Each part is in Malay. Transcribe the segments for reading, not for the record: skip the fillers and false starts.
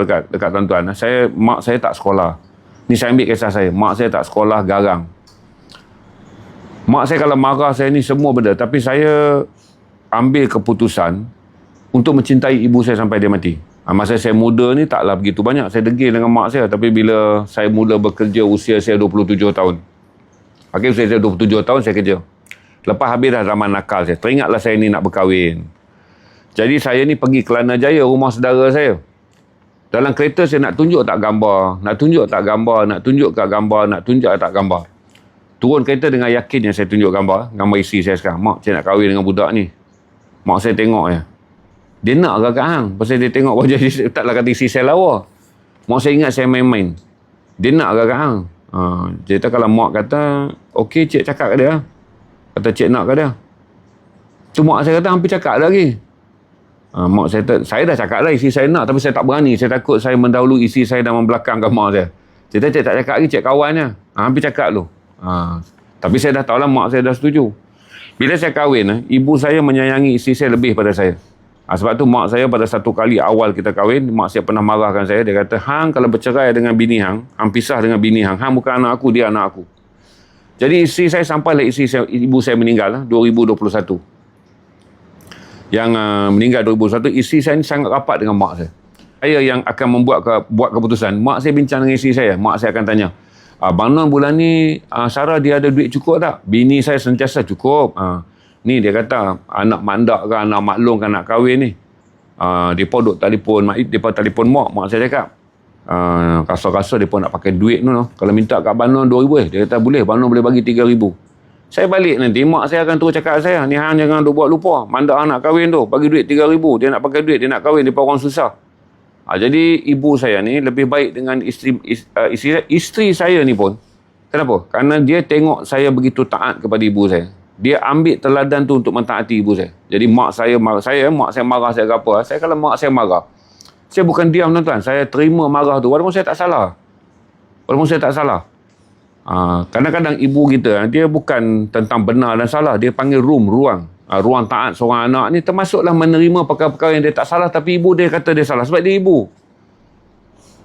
dekat tuan-tuan. Mak saya tak sekolah. Ni saya ambil kisah saya. Mak saya tak sekolah, garang. Mak saya kalau marah saya ni semua benda. Tapi saya ambil keputusan untuk mencintai ibu saya sampai dia mati. Masa saya muda ni taklah begitu banyak. Saya degil dengan mak saya. Tapi bila saya mula bekerja usia saya 27 tahun. Okey, usia saya 27 tahun saya kerja. Lepas habis dah zaman nakal saya. Teringatlah saya ni nak berkahwin. Jadi saya ni pergi Kelana Jaya, rumah saudara saya. Dalam kereta saya nak tunjuk tak gambar. Nak tunjuk tak gambar. Nak tunjuk tak gambar. Nak tunjuk tak gambar. Turun kereta dengan yakin yang saya tunjuk gambar. Gambar isteri saya sekarang. Mak, saya nak kahwin dengan budak ni. Mak saya tengok je. Dia nak ke kat hang? Pasal dia tengok wajah dia, taklah kata isteri saya lawa. Mak saya ingat saya main-main. Dia nak ke kat hang? Dia kata kalau mak kata, okey cik cakap ke dia. Kata cik nak ke dia. Tu mak saya kata hampir cakap lagi. Mak saya dah cakap lah isteri saya nak. Tapi saya tak berani. Saya takut saya mendahului isteri saya dan membelakangkan mak saya. Dia kata cik tak cakap lagi, cik kawannya. Hampir cakap tu. Tapi saya dah tahu lah mak saya dah setuju. Bila saya kahwin, ibu saya menyayangi isteri saya lebih pada saya. Sebab tu mak saya pada satu kali awal kita kahwin, mak saya pernah marahkan saya. Dia kata, hang kalau bercerai dengan bini hang pisah dengan bini hang bukan anak aku, dia anak aku. Jadi isteri saya sampailah ibu saya meninggal 2021. Yang meninggal 2021, isteri saya ni sangat rapat dengan mak saya. Saya yang akan buat keputusan. Mak saya bincang dengan isteri saya. Mak saya akan tanya, Abang Non bulan ni Sarah dia ada duit cukup tak? Bini saya sentiasa cukup. Ni dia kata anak mandak ke anak maklum ke nak kahwin ni. Depa duk telefon mak, depa telefon mak saya cakap. Kasar-kasar depa nak pakai duit tu. Kalau minta kat Abang Non 2,000 dia kata boleh, Abang Non boleh bagi 3,000. Saya balik nanti mak saya akan terus cakap saya, ni hang jangan duk buat lupa. Mandak anak kahwin tu, bagi duit 3,000. Dia nak pakai duit, dia nak kahwin, depa orang susah. Jadi ibu saya ni lebih baik dengan isteri saya ni pun. Kenapa? Kerana dia tengok saya begitu taat kepada ibu saya. Dia ambil teladan tu untuk mentaati ibu saya. Jadi mak saya marah saya ke apa. Saya kalau mak saya marah, saya bukan diam tuan-tuan. Saya terima marah tu. Walaupun saya tak salah. Kadang-kadang ibu kita, dia bukan tentang benar dan salah. Dia panggil ruang. Ruang taat seorang anak ni termasuklah menerima perkara-perkara yang dia tak salah. Tapi ibu dia kata dia salah. Sebab dia ibu.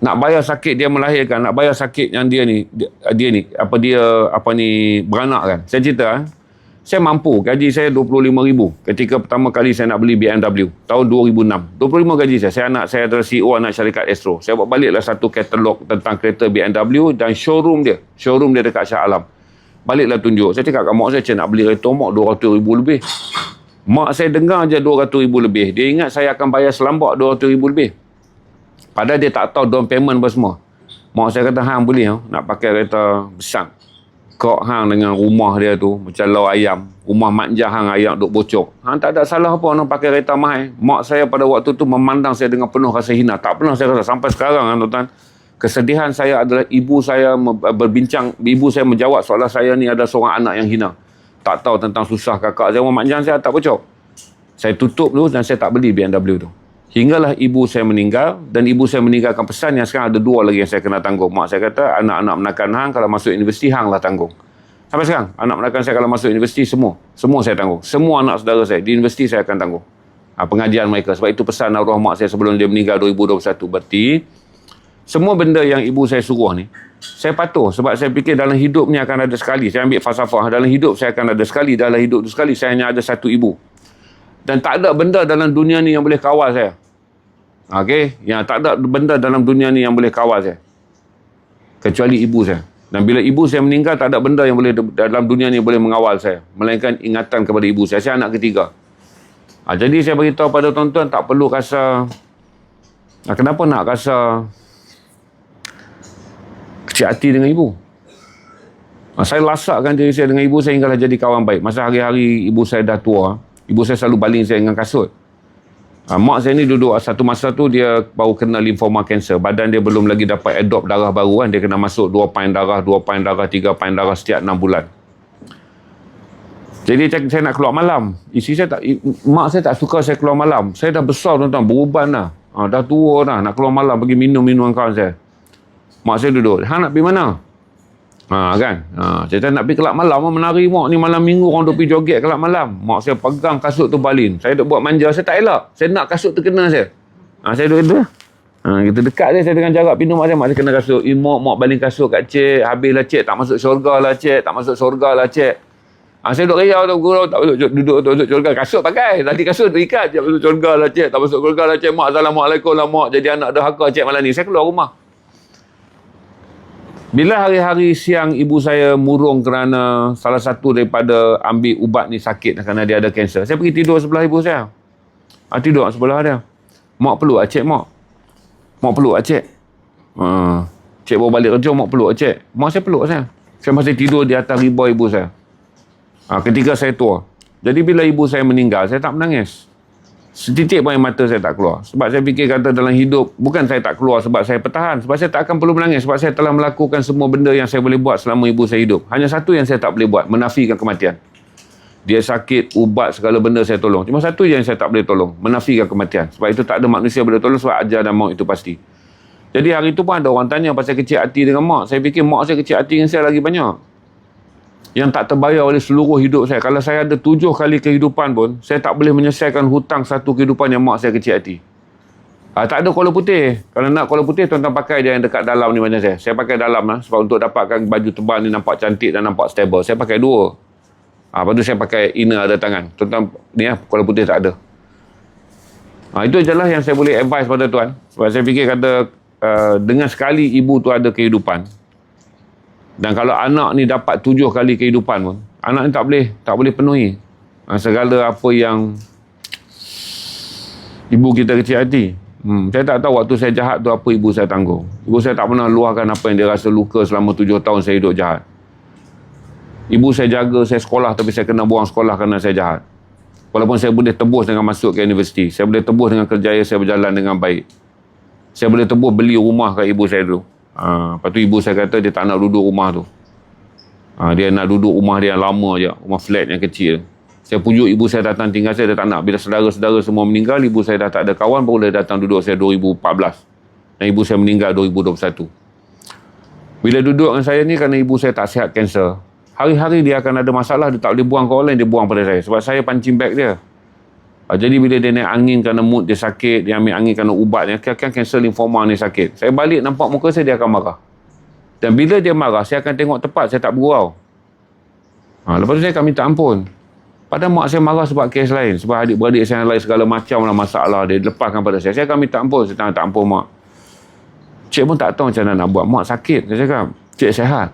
Nak bayar sakit dia melahirkan. Nak bayar sakit yang dia beranak kan. Saya cerita saya mampu, gaji saya 25,000 ketika pertama kali saya nak beli BMW tahun 2006. 25 gaji saya anak saya adalah CEO anak syarikat Astro. Saya buat baliklah satu katalog tentang kereta BMW dan showroom dia dekat Shah Alam. Baliklah tunjuk. Saya cakap kat mak saya nak beli kereta mak 200,000 lebih. Mak saya dengar je 200,000 lebih. Dia ingat saya akan bayar selambak 200,000 lebih. Padahal dia tak tahu down payment apa semua. Mak saya kata hang boleh nak pakai kereta besar. Kok hang dengan rumah dia tu macam lau ayam, rumah manja hang ayam duk bocor. Hang tak ada salah apa nak pakai kereta mahal. Mak saya pada waktu tu memandang saya dengan penuh rasa hina. Tak pernah saya rasa sampai sekarang tuan-tuan. Kesedihan saya adalah ibu saya berbincang, ibu saya menjawab soalan saya ni ada seorang anak yang hina. Tak tahu tentang susah kakak saya, rumah manja saya tak bocor. Saya tutup dulu dan saya tak beli BMW tu. Hinggalah ibu saya meninggal dan ibu saya meninggalkan pesan yang sekarang ada 2 lagi yang saya kena tanggung. Mak saya kata anak-anak menakan hang kalau masuk universiti hang lah tanggung. Sampai sekarang anak menakan saya kalau masuk universiti semua saya tanggung. Semua anak saudara saya di universiti saya akan tanggung. Pengajian mereka. Sebab itu pesan arwah mak saya sebelum dia meninggal 2021. Berarti semua benda yang ibu saya suruh ni saya patuh sebab saya fikir dalam hidup ni akan ada sekali. Saya ambil falsafah dalam hidup saya akan ada sekali. Dalam hidup tu sekali saya hanya ada satu ibu. Dan tak ada benda dalam dunia ni yang boleh kawal saya. Okey, yang tak ada benda dalam dunia ni yang boleh kawal saya. Kecuali ibu saya. Dan bila ibu saya meninggal, tak ada benda yang boleh dalam dunia ni boleh mengawal saya. Melainkan ingatan kepada ibu saya. Saya anak ketiga. Jadi saya beritahu pada tuan-tuan, tak perlu rasa... kenapa nak rasa kecil hati dengan ibu? Saya lasakkan diri saya dengan ibu saya hinggalah jadi kawan baik. Masa hari-hari ibu saya dah tua, ibu saya selalu baling saya dengan kasut. Mak saya ni duduk satu masa tu dia baru kena lymphoma cancer. Badan dia belum lagi dapat adopt darah baru kan. Dia kena masuk 2 pint darah, 3 pint darah setiap 6 bulan. Jadi saya nak keluar malam. Mak saya tak suka saya keluar malam. Saya dah besar tuan-tuan, beruban dah. Dah tua dah, nak keluar malam pergi minum-minum kawan saya. Mak saya duduk, hang nak pergi mana? Saya nak pergi kelab malam, menari mak ni malam minggu orang duk pergi joget kelab malam. Mak saya pegang kasut tu balin. Saya duk buat manja, saya tak elak. Saya nak kasut tu kena saya. Saya duduk itu. Kita dekat je saya dengan jarak pintu mak saya kena kasut. Mak baling kasut kat cik. Habislah cik, tak masuk syurga lah cik. Tak masuk syurga lah cik. Saya duduk riau tu, guru tak masuk, duduk syurga. Kasut pakai. Tadi kasut ikat. Tak masuk syurga lah cik. Tak masuk syurga lah cik. Mak, Assalamualaikum lah mak. Jadi anak derhaka cik malam ni. Saya keluar rumah. Bila hari-hari siang ibu saya murung kerana salah satu daripada ambil ubat ni sakit kerana dia ada kanser. Saya pergi tidur sebelah ibu saya. Tidur sebelah dia. Mak peluk cik mak. Mak peluk cik. Cik bawa balik kerja, mak peluk cik. Mak saya peluk saya. Saya masih tidur di atas riba ibu saya. Ketika saya tua. Jadi bila ibu saya meninggal, saya tak menangis. Setitik pun air mata saya tak keluar. Sebab saya fikir kata dalam hidup, bukan saya tak keluar sebab saya pertahan. Sebab saya tak akan perlu menangis. Sebab saya telah melakukan semua benda yang saya boleh buat selama ibu saya hidup. Hanya satu yang saya tak boleh buat, menafikan kematian. Dia sakit, ubat, segala benda saya tolong. Cuma satu je yang saya tak boleh tolong, menafikan kematian. Sebab itu tak ada manusia boleh tolong sebab ajar dan maut itu pasti. Jadi hari itu pun ada orang tanya pasal kecil hati dengan mak. Saya fikir mak saya kecil hati dengan saya lagi banyak. Yang tak terbayar oleh seluruh hidup saya. Kalau saya ada 7 kali kehidupan pun, saya tak boleh menyelesaikan hutang satu kehidupan yang mak saya kecil hati. Tak ada kola putih. Kalau nak kola putih, tuan-tuan pakai je yang dekat dalam ni macam saya. Saya pakai dalam lah. Sebab untuk dapatkan baju tebal ni nampak cantik dan nampak stable. Saya pakai 2. Lepas tu saya pakai inner ada tangan. Tuan-tuan, ni lah, kola putih tak ada. Itu je lah yang saya boleh advise pada tuan. Sebab saya fikir kata, dengan sekali ibu tu ada kehidupan, dan kalau anak ni dapat 7 kali kehidupan pun, anak ni tak boleh penuhi segala apa yang ibu kita kecil hati. Saya tak tahu waktu saya jahat tu apa ibu saya tanggung. Ibu saya tak pernah luahkan apa yang dia rasa luka selama 7 tahun saya hidup jahat. Ibu saya jaga saya sekolah tapi saya kena buang sekolah kerana saya jahat. Walaupun saya boleh tebus dengan masuk ke universiti, saya boleh tebus dengan kerjaya saya berjalan dengan baik. Saya boleh tebus beli rumah kat ibu saya dulu. Lepas tu ibu saya kata dia tak nak duduk rumah tu. Dia nak duduk rumah dia yang lama je, rumah flat yang kecil. Saya pujuk ibu saya datang tinggal saya, dia tak nak. Bila saudara-saudara semua meninggal, ibu saya dah tak ada kawan, baru dia datang duduk saya 2014. Dan ibu saya meninggal 2021. Bila duduk dengan saya ni, kerana ibu saya tak sihat kanser, hari-hari dia akan ada masalah, dia tak boleh buang ke orang lain, dia buang pada saya. Sebab saya pancing bag dia. Jadi bila dia naik angin kerana mood dia sakit, dia ambil angin kerana ubatnya, kira-kira kanser limfoma ni sakit. Saya balik nampak muka saya, dia akan marah. Dan bila dia marah, saya akan tengok tepat, saya tak bergurau. Lepas tu saya akan minta ampun. Padahal mak saya marah sebab kes lain. Sebab adik-beradik saya lain segala macam lah masalah. Dia lepaskan pada saya. Saya akan minta ampun. Saya tak ampun mak. Cik pun tak tahu macam mana nak buat. Mak sakit. Saya cakap, cik sihat.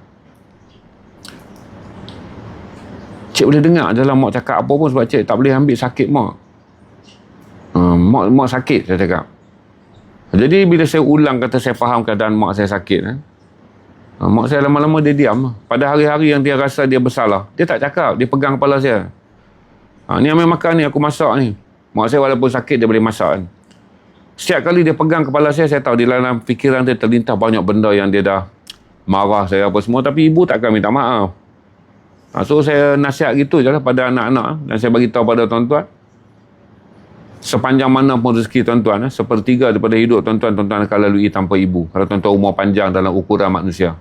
Cik boleh dengar dalam mak cakap apa pun sebab cik tak boleh ambil sakit mak. Mak sakit, saya cakap. Jadi bila saya ulang kata saya faham keadaan mak saya sakit, mak saya lama-lama dia diam. Pada hari-hari yang dia rasa dia bersalah, dia tak cakap, dia pegang kepala saya. Ni ambil makan ni, aku masak ni. Mak saya walaupun sakit, dia boleh masak kan. Setiap kali dia pegang kepala saya tahu di dalam fikiran dia terlintas banyak benda yang dia dah marah saya apa semua. Tapi ibu takkan minta maaf. So saya nasihat gitu je lah pada anak-anak. Dan saya bagi tahu pada tuan-tuan, sepanjang mana pun rezeki tuan-tuan, sepertiga daripada hidup tuan-tuan akan lalui tanpa ibu. Kalau tuan-tuan umur panjang dalam ukuran manusia.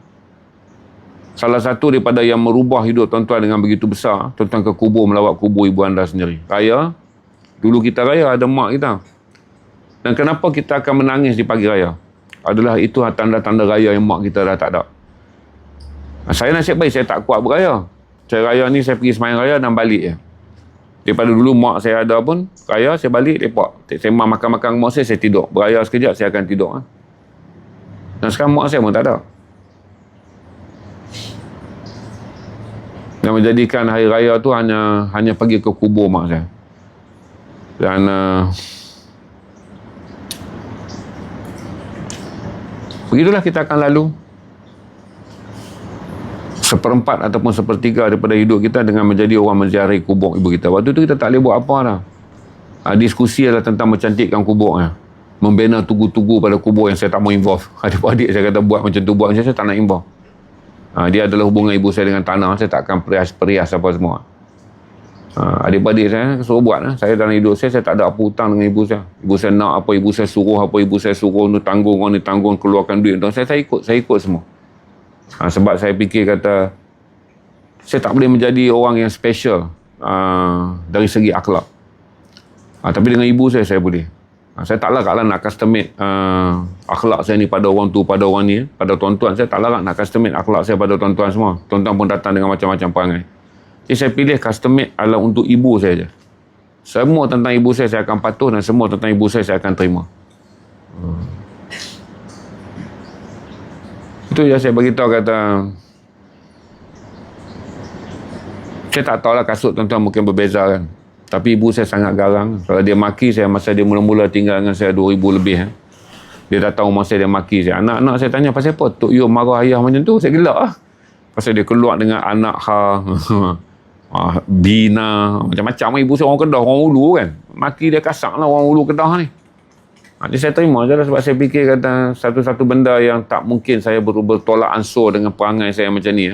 Salah satu daripada yang merubah hidup tuan-tuan dengan begitu besar, tuan-tuan ke kubur, melawat kubur ibu anda sendiri. Raya, dulu kita raya ada mak kita. Dan kenapa kita akan menangis di pagi raya? Adalah itu tanda-tanda raya yang mak kita dah tak ada. Saya nasib baik, saya tak kuat beraya. Saya raya ni, saya pergi semayang raya dan balik je. Daripada dulu mak saya ada pun, raya saya balik, lepak. Saya makan-makan mak saya tidur. Beraya sekejap, saya akan tidur. Dan sekarang mak saya pun tak ada. Dan menjadikan hari raya tu hanya pergi ke kubur mak saya. Dan begitulah kita akan lalu. 1/4 ataupun 1/3 daripada hidup kita dengan menjadi orang menziarahi kubur ibu kita. Waktu tu kita tak boleh buat apa dah. Diskusi adalah tentang mencantikkan kuburnya. Membina tugu-tugu pada kubur yang saya tak mau involve. Adik-adik saya kata buat macam tu, buat macam saya tak nak involve. Dia adalah hubungan ibu saya dengan tanah. Saya tak akan perias apa semua. Adik-adik saya suruh buat. Saya dalam hidup saya tak ada apa hutang dengan ibu saya. Ibu saya nak apa, ibu saya suruh apa, ibu saya suruh ni tanggung, orang ni tanggung, keluarkan duit. Saya ikut semua. Sebab saya fikir kata saya tak boleh menjadi orang yang special dari segi akhlak. Tapi dengan ibu saya boleh. Saya tak larat lah nak custom made akhlak saya ni pada orang tu, pada orang ni, pada tuan-tuan. Saya tak larat nak custom made akhlak saya pada tuan-tuan semua. Tuan-tuan pun datang dengan macam-macam perangai. Jadi saya pilih custom made adalah untuk ibu saya je. Semua tentang ibu saya akan patuh, dan semua tentang ibu saya akan terima. Itu je saya beritahu, kata saya tak tahulah kasut tuan-tuan mungkin berbeza kan. Tapi ibu saya sangat garang. Kalau dia maki saya masa dia mula-mula tinggal dengan saya 2000 lebih. Dia datang rumah saya, dia maki saya. Anak-anak saya tanya, pasal apa Tok Yu marah ayah macam tu? Saya gelak lah. Pasal dia keluar dengan anak Bina, macam-macam. Ibu saya orang Kedah, orang Ulu kan. Maki dia kasar lah orang Ulu Kedah ni. Jadi saya terima je lah, sebab saya fikir kata satu-satu benda yang tak mungkin saya bertolak ansur dengan perangai saya macam ni.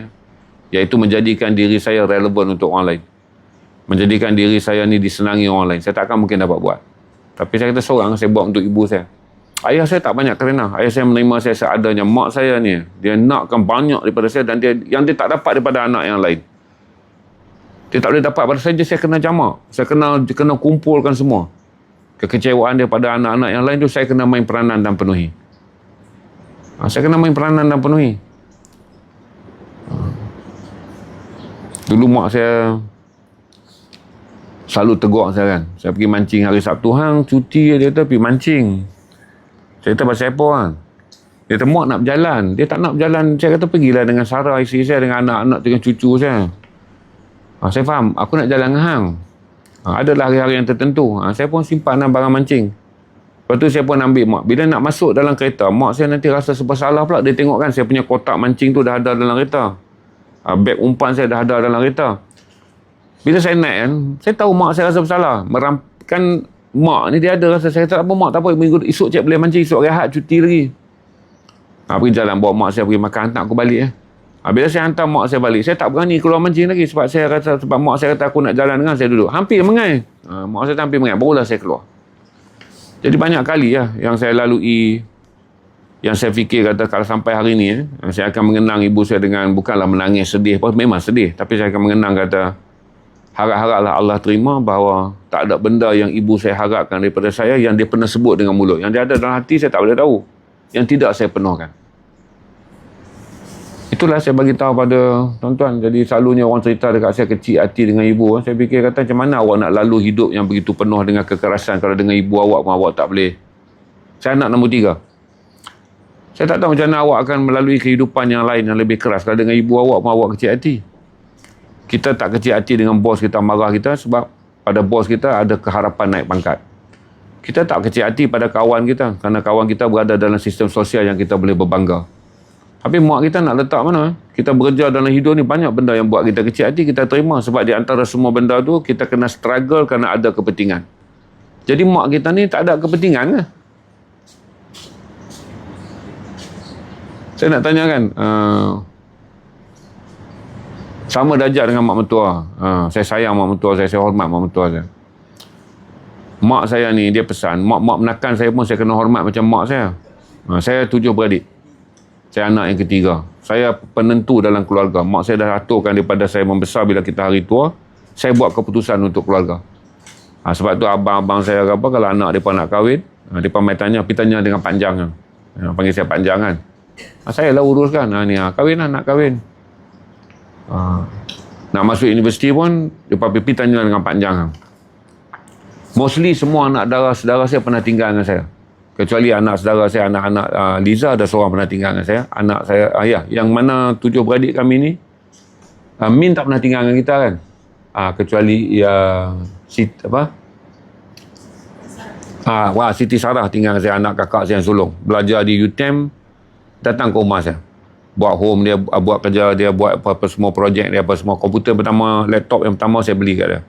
Iaitu menjadikan diri saya relevan untuk orang lain. Menjadikan diri saya ni disenangi orang lain. Saya takkan mungkin dapat buat. Tapi saya kata seorang saya buat untuk ibu saya. Ayah saya tak banyak kerana. Ayah saya menerima saya seadanya. Mak saya ni, dia nakkan banyak daripada saya, dan yang dia tak dapat daripada anak yang lain. Dia tak boleh dapat pada saya, saya kena jamak. Saya kena kumpulkan semua. Kekecewaan dia pada anak-anak yang lain tu, saya kena main peranan dan penuhi. Saya kena main peranan dan penuhi. Dulu mak saya selalu tegur saya kan. Saya pergi mancing hari Sabtu. Hang cuti dia kata pergi mancing. Saya kata pasal apa kan? Dia kata mak nak berjalan. Dia tak nak berjalan. Saya kata pergilah dengan Sarah, isteri saya, dengan anak-anak, dengan cucu saya. Saya faham. Aku nak jalan dengan hang. Adalah hari-hari yang tertentu. Saya pun simpan barang mancing. Lepas tu saya pun ambil mak. Bila nak masuk dalam kereta, mak saya nanti rasa serba salah pula. Dia tengok kan saya punya kotak mancing tu dah ada dalam kereta. Beg umpan saya dah ada dalam kereta. Bila saya naik kan, saya tahu mak saya rasa bersalah. Kan mak ni dia ada rasa. Saya kata apa mak, tak apa, minggu esok cik boleh mancing, esok rehat cuti lagi. Pergi jalan bawa mak saya pergi makan, hantar aku balik. Bila saya hantar mak saya balik, saya tak berani keluar mancing lagi. Sebab saya kata, sebab mak saya kata aku nak jalan dengan saya duduk. Hampir mengai. Mak saya hampir mengai, barulah saya keluar. Jadi banyak kali yang saya lalui, yang saya fikir kata kalau sampai hari ni saya akan mengenang ibu saya dengan, bukanlah menangis sedih, memang sedih, tapi saya akan mengenang kata harap-haraplah Allah terima bahawa tak ada benda yang ibu saya harapkan daripada saya yang dia pernah sebut dengan mulut. Yang dia ada dalam hati saya tak boleh tahu. Yang tidak saya penuhkan. Itulah saya bagi tahu pada tuan-tuan. Jadi selalunya orang cerita dekat saya kecil hati dengan ibu. Saya fikir kata macam mana awak nak lalu hidup yang begitu penuh dengan kekerasan kalau dengan ibu awak pun awak tak boleh. Saya anak nombor 3. Saya tak tahu macam mana awak akan melalui kehidupan yang lain yang lebih keras kalau dengan ibu awak pun awak kecil hati. Kita tak kecil hati dengan bos kita marah kita sebab pada bos kita ada keharapan naik pangkat. Kita tak kecil hati pada kawan kita kerana kawan kita berada dalam sistem sosial yang kita boleh berbangga. Tapi mak kita nak letak mana? Kita bekerja dalam hidup ni banyak benda yang buat kita kecil hati, kita terima sebab di antara semua benda tu kita kena struggle kerana ada kepentingan. Jadi mak kita ni tak ada kepentingan ke? Saya nak tanya kan, sama darjat dengan mak mentua. Saya sayang mak mentua saya hormat mak mentua saya. Mak saya ni dia pesan, mak menekan saya pun saya kena hormat macam mak saya. Saya 7 beradik. Saya anak yang ketiga. Saya penentu dalam keluarga. Mak saya dah aturkan daripada saya membesar bila kita hari tua, saya buat keputusan untuk keluarga. Sebab tu abang-abang saya apa kalau anak mereka nak kahwin, mereka main tanya, pergi tanya dengan panjang kan. Panggil saya panjang kan. Saya lah uruskan. Kahwin lah, nak kahwin. Nak masuk universiti pun, mereka pergi tanya dengan panjang kan. Mostly semua anak saudara saya pernah tinggal dengan saya. Kecuali anak saudara saya, anak-anak Liza ada seorang pernah tinggal dengan saya. Anak saya, yang mana 7 beradik kami ni, Min tak pernah tinggal dengan kita kan. Kecuali Siti Sarah tinggal dengan saya, anak kakak saya yang sulung. Belajar di UTM, datang ke rumah saya. Buat home dia, buat kerja dia, buat apa semua projek dia, apa semua. Komputer pertama, laptop yang pertama saya beli kat dia.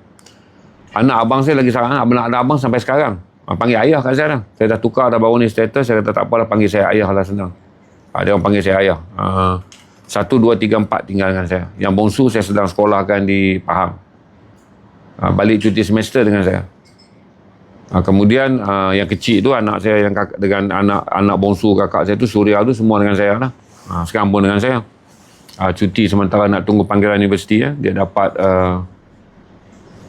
Anak abang saya lagi sekarang, ada abang sampai sekarang. Panggil ayah kat saya dah. Saya dah tukar dah baru ni status. Saya kata tak apalah, panggil saya ayah lah senang. Dia orang panggil saya ayah. 1, 2, 3, 4 tinggal dengan saya. Yang bongsu saya sedang sekolahkan di Pahang. Balik cuti semester dengan saya. Kemudian yang kecil tu anak saya yang dengan anak bongsu kakak saya tu, Surya tu semua dengan saya lah. Sekarang pun dengan saya. Cuti sementara nak tunggu panggilan universiti. Dia dapat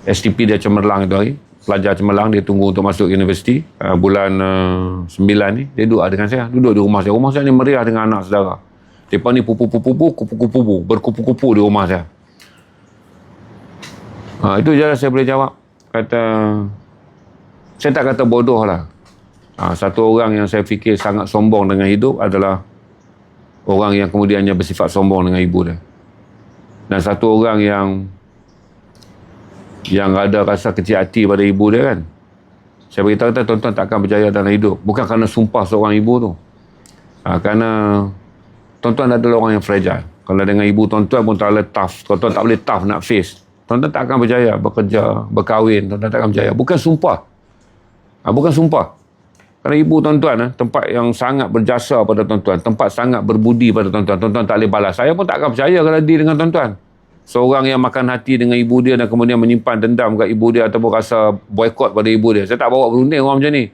STP dia cemerlang itu hari. pelajar cemerlang, dia tunggu untuk masuk universiti. Bulan 9 ni, dia duduk dengan saya. Duduk di rumah saya. Rumah saya ni meriah dengan anak saudara. Mereka ni kupu-kupu, berkupu-kupu di rumah saya. Itu je lah saya boleh jawab. Saya tak kata bodoh lah. Satu orang yang saya fikir sangat sombong dengan hidup adalah orang yang kemudiannya bersifat sombong dengan ibu dia. Dan satu orang yang ada rasa kecil hati pada ibu dia kan. Saya beritahu kata tuan-tuan takkan berjaya dalam hidup. Bukan kerana sumpah seorang ibu tu. Kerana tuan-tuan adalah orang yang fragile. Kalau dengan ibu tuan-tuan pun terlalu tough. Tuan-tuan tak boleh tough nak face. Tuan-tuan tak akan berjaya bekerja, berkahwin. Tuan-tuan tak akan berjaya. Bukan sumpah. Bukan sumpah. Kerana ibu tuan-tuan, tempat yang sangat berjasa pada tuan-tuan. Tempat sangat berbudi pada tuan-tuan. Tuan-tuan tak boleh balas. Saya pun tak akan percaya kalau deal dengan tuan-tuan. Seorang yang makan hati dengan ibu dia dan kemudian menyimpan dendam kat ibu dia ataupun rasa boykot pada ibu dia. Saya tak bawa berunding orang macam ni.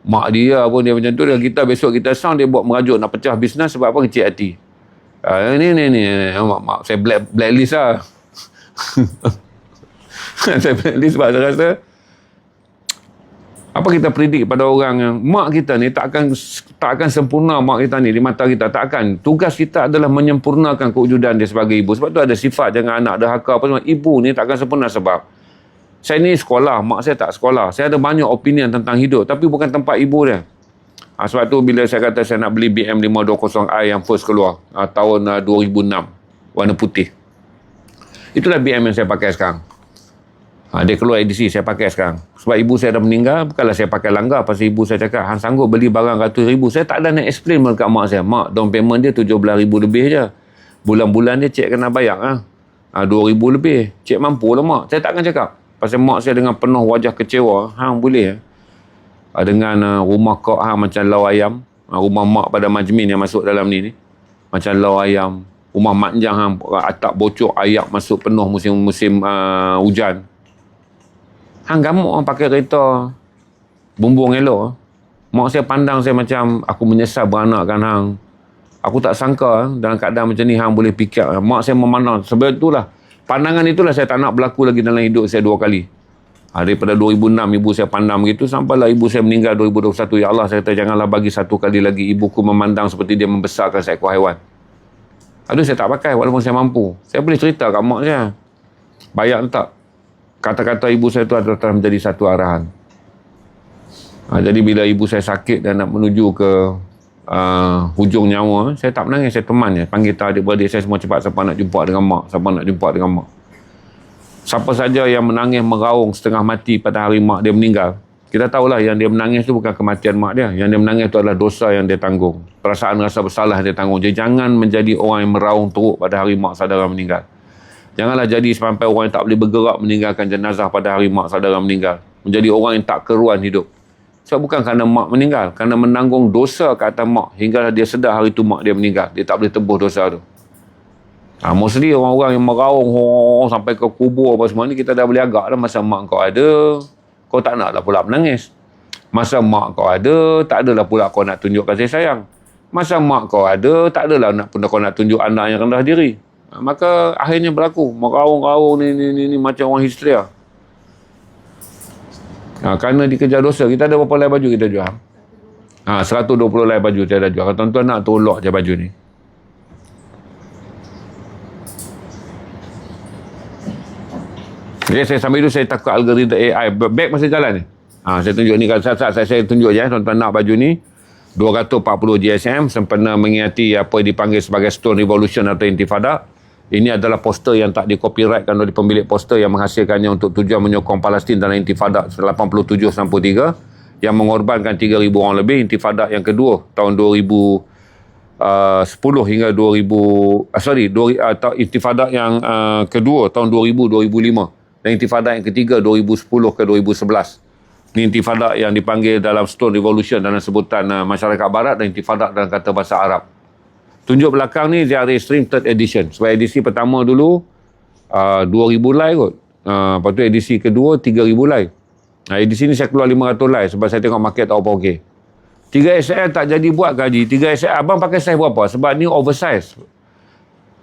Mak dia pun dia macam tu. Dan kita besok kita sound dia buat merajuk nak pecah bisnes sebab apa? Kecil hati. Ni. Mak saya blacklist lah. Saya blacklist sebab saya rasa apa kita predict pada orang yang mak kita ni tak akan sempurna mak kita ni di mata kita. Tak akan. Tugas kita adalah menyempurnakan kewujudan dia sebagai ibu. Sebab tu ada sifat jangan anak derhaka apa semua. Ibu ni tak akan sempurna sebab saya ni sekolah, mak saya tak sekolah. Saya ada banyak opinion tentang hidup tapi bukan tempat ibu dia. Sebab tu bila saya kata saya nak beli BM 520i yang first keluar tahun 2006 warna putih. Itulah BM yang saya pakai sekarang. Dia keluar edisi, saya pakai sekarang. Sebab ibu saya dah meninggal, bukanlah saya pakai langgar. Pasal ibu saya cakap, hang sanggup beli barang ratus ribu. Saya tak ada nak explain dekat mak saya. Mak, down payment dia 17,000 lebih je. Bulan-bulan dia cik kena bayar. 2,000 lebih. Cik mampu lah mak. Saya tak akan cakap. Pasal mak saya dengan penuh wajah kecewa. Hang boleh. Dengan rumah kau hang macam lau ayam. Rumah mak pada Majmin yang masuk dalam ni. Macam lau ayam. Rumah mak jang hang, atap bocor, ayak masuk penuh musim hujan. Hang gamuk orang pakai kereta bumbung elok. Mak saya pandang saya macam aku menyesal beranakkan hang. Aku tak sangka dalam keadaan macam ni hang boleh fikir. Mak saya memandang. Sebab itulah pandangan itulah saya tak nak berlaku lagi dalam hidup saya 2 kali. Daripada 2006 ibu saya pandang begitu sampailah ibu saya meninggal 2021. Ya Allah, saya kata janganlah bagi satu kali lagi ibuku memandang seperti dia membesarkan seekor haiwan. Aduh, saya tak pakai walaupun saya mampu. Saya boleh cerita kat mak saya. Bayar tak? Kata-kata ibu saya tu adalah telah menjadi satu arahan. Jadi bila ibu saya sakit dan nak menuju ke hujung nyawa, saya tak menangis, saya teman je. Panggil adik-beradik saya semua cepat siapa nak jumpa dengan mak, siapa nak jumpa dengan mak. Siapa saja yang menangis meraung setengah mati pada hari mak dia meninggal, kita tahulah yang dia menangis tu bukan kematian mak dia. Yang dia menangis tu adalah dosa yang dia tanggung. Perasaan rasa bersalah yang dia tanggung. Jadi jangan menjadi orang yang meraung teruk pada hari mak saudara meninggal. Janganlah jadi sampai orang yang tak boleh bergerak meninggalkan jenazah pada hari mak saudara meninggal. Menjadi orang yang tak keruan hidup. Sebab bukan kerana mak meninggal. Kerana menanggung dosa ke atas mak. Hinggalah dia sedar hari tu mak dia meninggal. Dia tak boleh tebus dosa tu. Mostly orang-orang yang meraung sampai ke kubur apa semua ni, kita dah boleh agak dah. Masa mak kau ada, kau tak nak lah pula menangis. Masa mak kau ada, tak adalah pula kau nak tunjuk kasih sayang. Masa mak kau ada, tak adalah kau nak tunjuk anak yang rendah diri. Maka akhirnya berlaku meraung-raung ni macam orang histeria. Kerana dikejar dosa. Kita ada berapa lai baju kita jual? 120 lai baju saya dah jual. Kalau tuan-tuan nak tolak je baju ni. Jadi saya sambil itu saya takut algoritma AI. Back masih jalan ni. Saya tunjuk ni. Saat saya tunjuk je. Tuan-tuan nak baju ni. 240 GSM. Sempena mengingati apa yang dipanggil sebagai Stone Revolution atau Intifada. Ini adalah poster yang tak di-copyrightkan oleh pemilik poster yang menghasilkannya untuk tujuan menyokong Palestin dalam Intifada 87-93 yang mengorbankan 3,000 orang lebih. Intifada yang kedua tahun 2010 hingga Intifada yang kedua tahun 2000-2005 dan Intifada yang ketiga 2010 ke 2011. Ini Intifada yang dipanggil dalam Stone Revolution dalam sebutan masyarakat barat dan Intifada dalam kata bahasa Arab. Tunjuk belakang ni Ziarah Stream 3rd edition. Sebab edisi pertama dulu 2,000 lai kot. Lepas tu edisi kedua 3,000 lai. Edisi ni saya keluar 500 lai sebab saya tengok market tak apa okey. 3XL tak jadi buat gaji. 3XL abang pakai size berapa? Sebab ni oversize.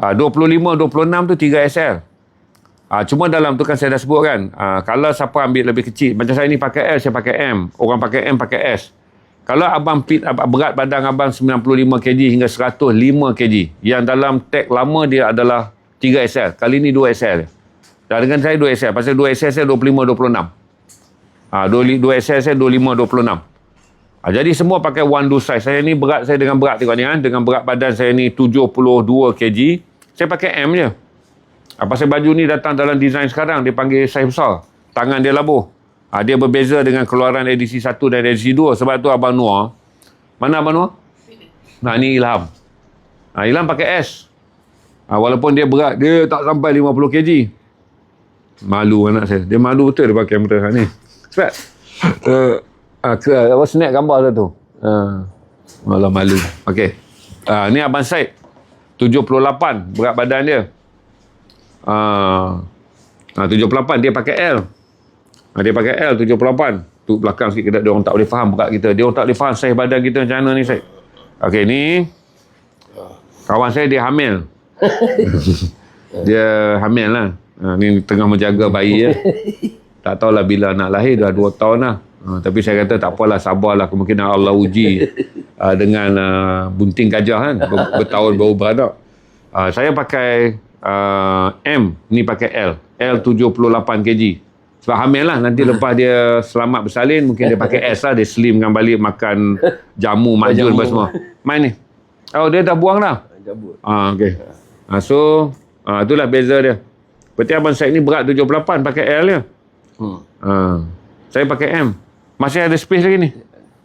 25, 26 tu 3XL. Cuma dalam tu kan saya dah sebut kan, kalau siapa ambil lebih kecil, macam saya ni pakai L, saya pakai M. Orang pakai M, pakai S. Kalau abang berat badan abang 95 kg hingga 105 kg, yang dalam tag lama dia adalah 3XL. Kali ni 2XL. Dan dengan saya 2XL. Pasal 2XL saya 25-26. 2XL saya 25-26. Jadi semua pakai one do size. Saya ni berat saya dengan berat tengok ni kan. Dengan berat badan saya ni 72 kg. Saya pakai M je. Pasal baju ni datang dalam design sekarang. Dia panggil saiz besar. Tangan dia labuh. Dia berbeza dengan keluaran edisi 1 dan edisi 2. Sebab tu Abang Noor. Mana Abang Noor? Ni Ilham. Ilham pakai S. Walaupun dia berat, dia tak sampai 50 kg. Malu anak saya. Dia malu betul dia pakai benda ni. Sebab snap gambar tu. Malah malu. Okey. Ni Abang Said. 78 berat badan dia. 78 dia pakai L. Dia pakai L 78. Tu belakang sikit dia orang tak boleh faham berat kita. Dia orang tak boleh faham saiz badan kita macam mana ni Said. Okey ni kawan saya dia hamil. Dia hamil lah. Ni tengah menjaga bayi ya. Tak tahulah bila nak lahir, dah 2 tahun lah. Tapi saya kata tak apalah, sabarlah. Kemungkinan Allah uji dengan bunting gajah kan. Bertahun baru beranak. Saya pakai M, ni pakai L. L 78 kg. Sebab hamil lah. Nanti lepas dia selamat bersalin, mungkin dia pakai S lah. Dia slimkan balik, makan jamu, makjun semua. Main ni. Dia dah buang dah? Okey. So, itulah beza dia. Berarti Abang Said ni berat 78, pakai L je. Saya pakai M. Masih ada space lagi ni.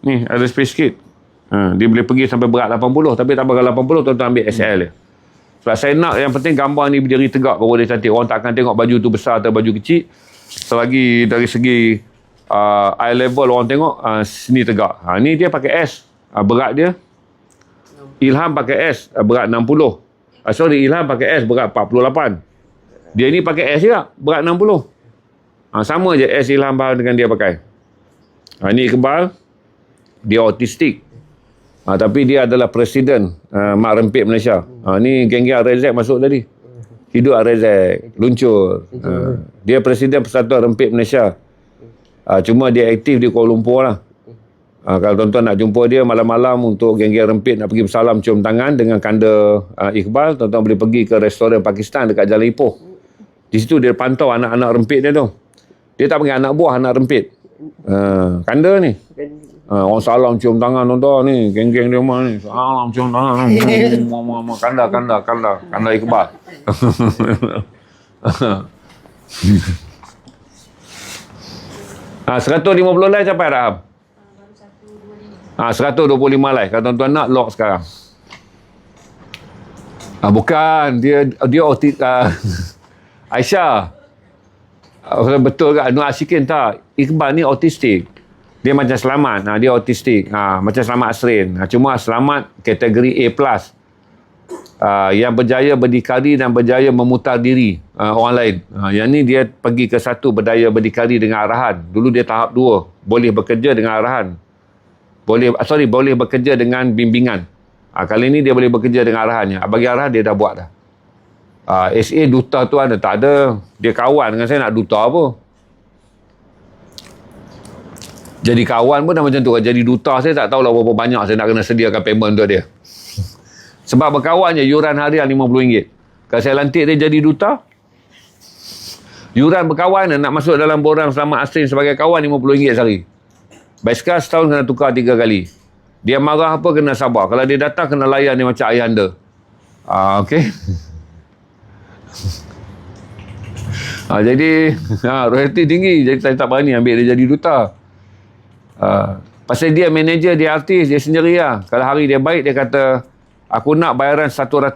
Ni, ada space sikit. Dia boleh pergi sampai berat 80. Tapi tak bakal 80, tuan-tuan ambil SL dia. Sebab saya nak yang penting gambar ni berdiri tegak baru dia cantik. Orang tak akan tengok baju tu besar atau baju kecil. Selagi dari segi eye level orang tengok sini tegak. Ni dia pakai S. Berat dia. Ilham pakai S. Berat 60. Ilham pakai S. Berat 48. Dia ni pakai S juga. Berat 60. Sama je S Ilham dengan dia pakai. Ni Iqbal. Dia autistik. Tapi dia adalah presiden Mak Rempit Malaysia. Ni geng-geng RZ masuk tadi. Hidup RZ. Luncur. Dia presiden Persatuan Rempit Malaysia. Cuma dia aktif di Kuala Lumpur lah. Kalau tuan-tuan nak jumpa dia malam-malam untuk geng-geng rempit nak pergi bersalam cium tangan dengan kanda Iqbal, tuan-tuan boleh pergi ke restoran Pakistan dekat Jalan Ipoh. Di situ dia pantau anak-anak rempit dia tu. Dia tak panggil anak buah, anak rempit. Kanda ni. Orang salam cium tangan tuan-tuan ni. Geng-geng dia rumah ni. Salam cium tangan. Kanda Iqbal. 150 like capai dah. 125 like. Kalau tuan-tuan nak lock sekarang. Bukan. Dia otis. Aisyah. Betul ke? Nur Asyikin tak. Iqbal ni autistik. Dia macam Selamat. Dia autistik. Macam Selamat Asrin. Cuma Selamat kategori A+. Yang berjaya berdikari dan berjaya memutar diri orang lain. Yang ni dia pergi ke 1 berdaya berdikari dengan arahan. Dulu dia tahap 2. Boleh bekerja dengan arahan. Boleh bekerja dengan bimbingan. Kali ni dia boleh bekerja dengan arahannya. Bagi arahan dia dah buat dah. SA duta tu ada tak ada. Dia kawan dengan saya nak duta apa. Jadi kawan pun dah macam tu. Jadi duta saya tak tahulah berapa banyak saya nak kena sediakan payment untuk dia. Sebab berkawan je yuran harian RM50. Kalau saya lantik dia jadi duta, yuran berkawan nak masuk dalam borang Selamat Asrin sebagai kawan RM50 sehari. Basikal setahun kena tukar 3 kali. Dia marah apa kena sabar. Kalau dia datang kena layan dia macam ayah anda. Okey. Jadi royalty tinggi. Jadi saya tak berani ambil dia jadi duta. Pasal dia manager, dia artis, dia sendiri lah. Kalau hari dia baik, dia kata aku nak bayaran 109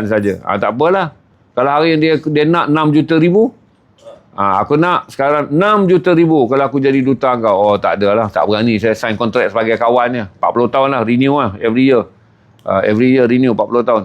saja. Tak apalah. Kalau hari dia nak 6 juta ribu, aku nak sekarang 6 juta ribu kalau aku jadi duta kau. Tak ada lah. Tak berani. Saya sign kontrak sebagai kawannya. 40 tahun lah. Renew lah. Every year. Every year renew 40 tahun.